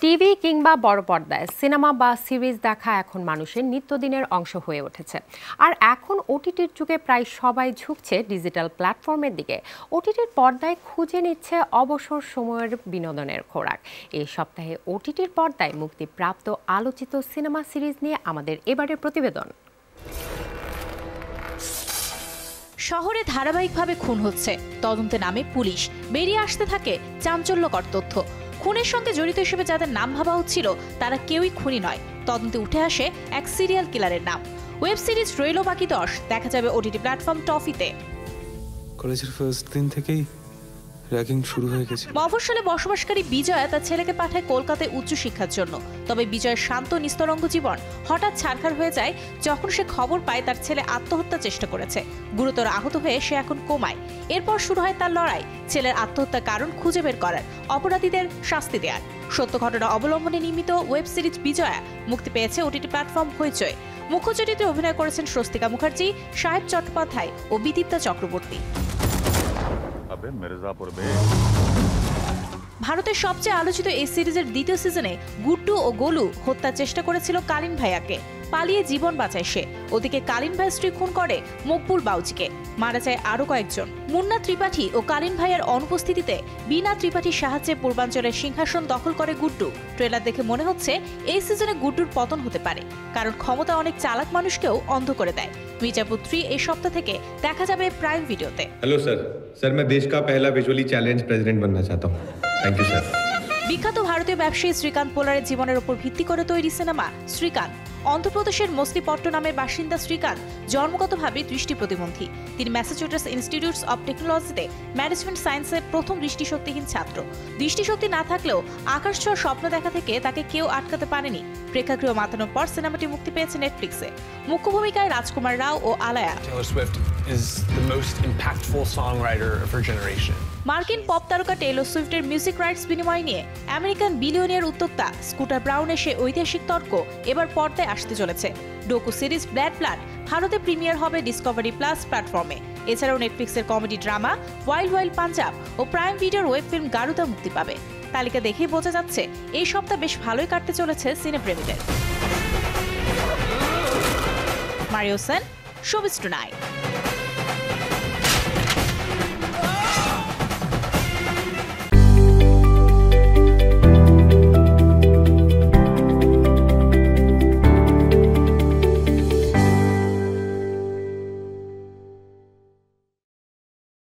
TV কিংবা বড় পর্দায় সিনেমা বা সিরিজ দেখা এখন মানুষের নিত্যদিনের অংশ হয়ে উঠেছে। আর এখন ওটিটির যুগে প্রায় সবাই ঝুঁকছে ডিজিটাল প্ল্যাটফর্মের দিকে। ওটিটির পর্দায় খুঁজে নিচ্ছে অবসর সময়ের বিনোদনের খোরাক। এই সপ্তাহে ওটিটির পর্দায় মুক্তিপ্রাপ্ত আলোচিত সিনেমা সিরিজ নিয়ে আমাদের এবারের প্রতিবেদন। শহরে ধারাবাহিকভাবে খুন হচ্ছে, তদন্তে নামে পুলিশ, বেরিয়ে আসতে থাকে চাঞ্চল্যকর তথ্য। খুনের সঙ্গে জড়িত হিসেবে যাদের নাম ভাবা হচ্ছিল তারা কেউই খুনি নয়। তদন্তে উঠে আসে এক সিরিয়াল কিলারের নাম। ওয়েব সিরিজ রইল বাকি 10 দেখা যাবে ওটিটি প্ল্যাটফর্ম টফিতে। কলেজের ফার্স্ট দিন থেকেই র্যাগিং শুরু হয়ে গেছে। মফস্বলে বসবাসকারী বিজয়া তার ছেলেকে পাঠায় কলকাতায় উচ্চশিক্ষার জন্য। তবে বিজয়ের শান্ত নিস্তরঙ্গ জীবন হঠাৎ ছারখার হয়ে যায় যখন সে খবর পায় তার ছেলে আত্মহত্যার চেষ্টা করেছে। গুরুতর আহত হয়ে সে এখন কোমায়। এরপর শুরু হয় তার লড়াই, ছেলের আত্মহত্যার কারণ খুঁজে বের করার, অপরাধীদের শাস্তি দেওয়ার। সত্য ঘটনা অবলম্বনে নির্মিত ওয়েব সিরিজ বিজয়া মুক্তি পেয়েছে ওটিটি প্ল্যাটফর্ম হইচই। মুখ্য চরিত্রে অভিনয় করেছেন স্বস্তিকা মুখার্জি, সাহেব চট্টোপাধ্যায় ও বিদীপ্তা চক্রবর্তী। ভারতের সবচেয়ে আলোচিত এই সিরিজের দ্বিতীয় সিজনে গুড্ডু ও গোলু হত্যার চেষ্টা করেছিল কালীন ভাইয়াকে। পালিয়ে জীবন বাঁচায় সে। ওদিকে কালীন ভাইয়ের স্ত্রী খুন করে মকবুল বাউজিকে। মারা যায় আরো কয়েকজন। মুন্না ত্রিপাঠী ও কালীন ভাইয়ের অনুপস্থিতিতে বিনা ত্রিপাঠীর সাহায্যে পূর্বাঞ্চলের সিংহাসন দখল করে গুড্ডু। ট্রেলার দেখে মনে হচ্ছে এই সিজনে গুড্ডুর পতন হতে পারে, কারণ ক্ষমতা অনেক চালাক মানুষকেও অন্ধ করে দেয়। মির্জাপুর 3 এই সপ্তাহ থেকে দেখা যাবে প্রাইম ভিডিওতে। हेलो सर मैं देश का पहला विजुअली चैलेंज प्रेसिडेंट बनना चाहता हूं। Thank you sir. বিখ্যাত ভারতীয় ব্যবসায়ী শ্রীকান্ত পোলারের জীবনের উপর ভিত্তি করে তৈরি সিনেমা শ্রীকান্ত। অন্ধ্রপ্রদেশের মস্তিপট্টনামের বাসিন্দা শ্রীকান্ত জন্মগতভাবে দৃষ্টি প্রতিবন্ধী। তিনি ম্যাসাচুসেটস ইনস্টিটিউটস অব টেকনোলজিতে ম্যানেজমেন্ট সায়েন্সের প্রথম দৃষ্টিশক্তিহীন ছাত্র। দৃষ্টিশক্তি না থাকলেও আকাশ ছোঁয়ার স্বপ্ন দেখা থেকে তাকে কেউ আটকাতে পারেনি। প্রেক্ষাগৃহ মাতানোর পর সিনেমাটি মুক্তি পেয়েছে নেটফ্লিক্সে। মুখ্য ভূমিকায় রাজকুমার রাও ও আলায়া। মার্কিন পপ তারকা টেইলর সুইফটের মিউজিক রাইটস বিনিময় নিয়ে আমেরিকান বিলিয়নিয়ার উদ্যোক্তা স্কুটার ব্রাউনের সে ঐতিহাসিক তর্ক এবার পর্দায় আসতে চলেছে। ডোকু সিরিজ ব্ল্যাড ব্লাড ভারতে প্রিমিয়ার হবে ডিসকভারি প্লাস প্ল্যাটফর্মে। এছাড়াও নেটফ্লিক্সের comedy drama Wild Wild Punjab ও প্রাইম ভিডিওর ওয়েব ফিল্ম গারুদা মুক্তি পাবে। তালিকা দেখেই বোঝা যাচ্ছে এই সপ্তাহ বেশ ভালোই কাটতে চলেছে সিনেপ্রেমীদের। Mario Sen, showbiz tonight.